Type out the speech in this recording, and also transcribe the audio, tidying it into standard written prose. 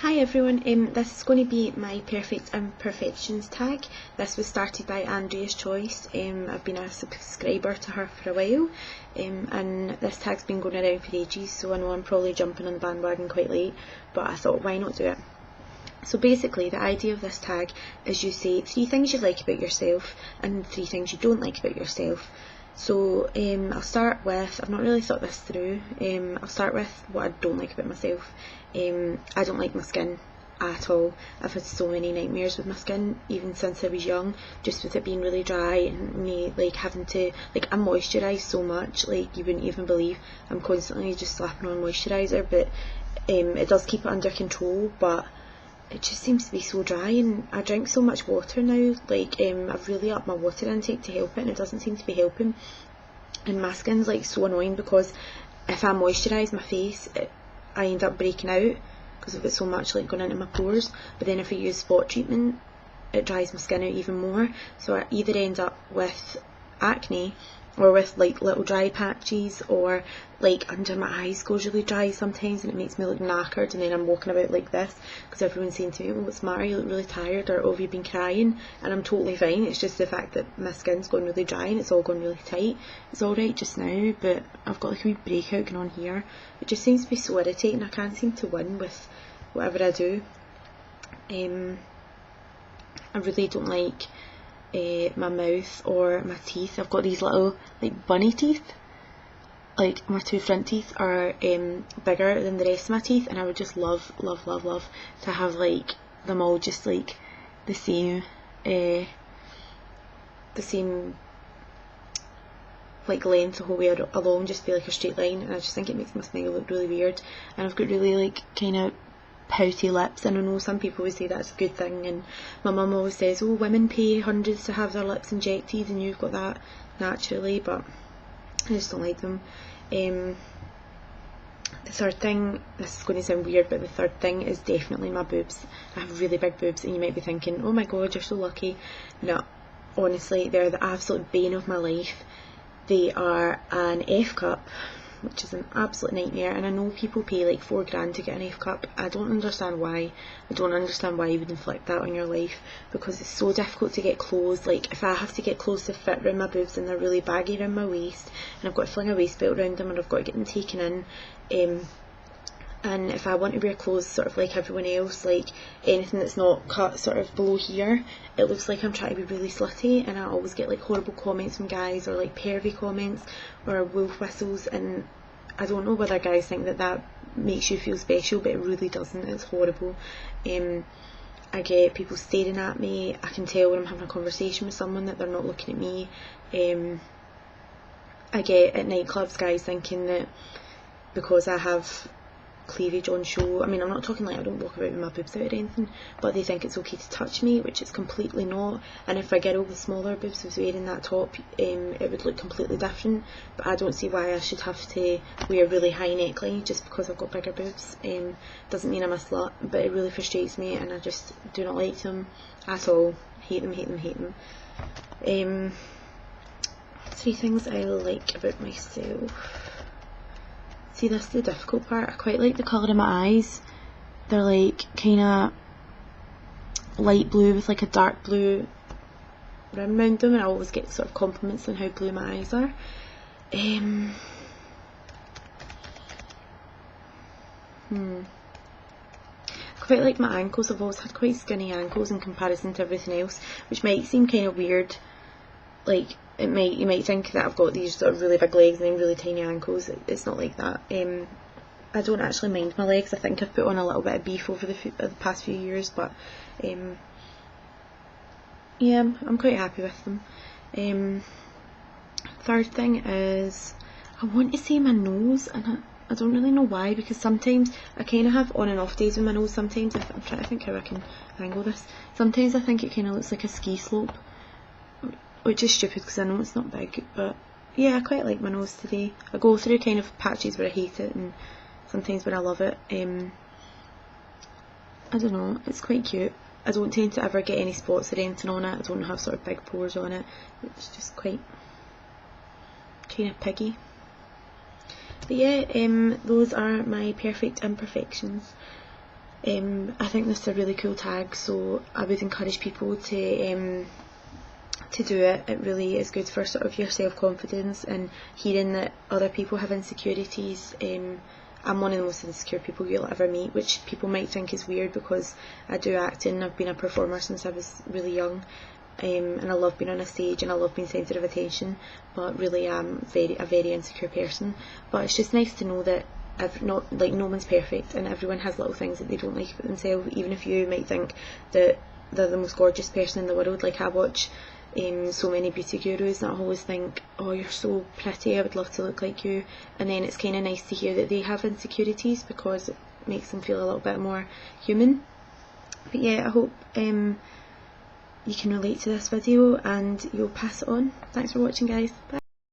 Hi everyone, this is going to be my perfect imperfections tag. This was started by Andrea's choice. I've been a subscriber to her for a while, and this tag's been going around for ages, so I know I'm probably jumping on the bandwagon quite late, but I thought why not do it. So basically the idea of this tag is you say 3 things you like about yourself and 3 things you don't like about yourself. So I'll start with, I've not really thought this through, I'll start with what I don't like about myself. I don't like my skin at all. I've had so many nightmares with my skin, even since I was young, just with it being really dry and me like having to, like I moisturise so much, like you wouldn't even believe. I'm constantly just slapping on moisturiser, but it does keep it under control, but it just seems to be so dry, and I drink so much water now, like I've really upped my water intake to help it, and it doesn't seem to be helping. And my skin's like so annoying because if I moisturise my face, I end up breaking out because I've got so much like going into my pores, but then if I use spot treatment it dries my skin out even more, so I either end up with acne or with like little dry patches, or like under my eyes goes really dry sometimes and it makes me look knackered, and then I'm walking about like this because everyone's saying to me, oh, what's the matter, you look really tired, or oh, have you been crying? And I'm totally fine. It's just the fact that my skin's going really dry and it's all going really tight. It's alright just now, but I've got like a wee breakout going on here. It just seems to be so irritating. I can't seem to win with whatever I do. I really don't like my mouth or my teeth. I've got these little like bunny teeth. Like my 2 front teeth are bigger than the rest of my teeth, and I would just love to have like them all just like the same like length the whole way along, just be like a straight line, and I just think it makes my smile look really weird. And I've got really like kind of pouty lips, and I know some people always say that's a good thing, and my mum always says, oh, women pay hundreds to have their lips injected and you've got that naturally, but I just don't like them. The third thing, this is going to sound weird, but the third thing is definitely my boobs. I have really big boobs, and you might be thinking, oh my god, you're so lucky. No, honestly, they're the absolute bane of my life. They are an F cup, which is an absolute nightmare, and I know people pay like £4 to get an F cup. I don't understand why. I don't understand why you would inflict that on your life, because it's so difficult to get clothes. Like if I have to get clothes to fit around my boobs and they're really baggy around my waist, and I've got to fling a waist belt around them, and I've got to get them taken in, and if I want to wear clothes sort of like everyone else, like anything that's not cut sort of below here, it looks like I'm trying to be really slutty, and I always get like horrible comments from guys, or like pervy comments or wolf whistles, and I don't know whether guys think that that makes you feel special, but it really doesn't. It's horrible. I get people staring at me. I can tell when I'm having a conversation with someone that they're not looking at me. I get at nightclubs guys thinking that because I have cleavage on show, I mean, I'm not talking like I don't walk about with my boobs out or anything, but they think it's okay to touch me, which it's completely not. And if a girl with smaller boobs was wearing that top, it would look completely different. But I don't see why I should have to wear a really high neckline just because I've got bigger boobs. Doesn't mean I'm a slut, but it really frustrates me, and I just do not like them at all. Hate them. 3 things I like about myself. See, this is the difficult part. I quite like the colour of my eyes. They're like kind of light blue with like a dark blue rim around them, and I always get sort of compliments on how blue my eyes are. I quite like my ankles. I've always had quite skinny ankles in comparison to everything else, which might seem kind of weird. Like you might think that I've got these sort of really big legs and then really tiny ankles. It's not like that. I don't actually mind my legs. I think I've put on a little bit of beef over the past few years, but yeah, I'm quite happy with them. Third thing is, I want to say my nose, and I don't really know why, because sometimes I kind of have on and off days with my nose. Sometimes I'm trying to think how I can angle this. Sometimes I think it kind of looks like a ski slope, which is stupid because I know it's not big, but yeah, I quite like my nose today. I go through kind of patches where I hate it and sometimes where I love it. I don't know, it's quite cute. I don't tend to ever get any spots or anything on it. I don't have sort of big pores on it. It's just quite kind of piggy. But yeah, those are my perfect imperfections. I think this is a really cool tag, so I would encourage people to do it. It really is good for sort of your self-confidence and hearing that other people have insecurities. I'm one of the most insecure people you'll ever meet, which people might think is weird because I do acting. I've been a performer since I was really young, and I love being on a stage and I love being centre of attention, but really I'm a very insecure person. But it's just nice to know that no one's perfect and everyone has little things that they don't like about themselves. Even if you might think that they're the most gorgeous person in the world, like I watch so many beauty gurus and I always think, oh, you're so pretty, I would love to look like you, and then it's kind of nice to hear that they have insecurities because it makes them feel a little bit more human. But yeah, I hope you can relate to this video and you'll pass it on. Thanks for watching, guys. Bye.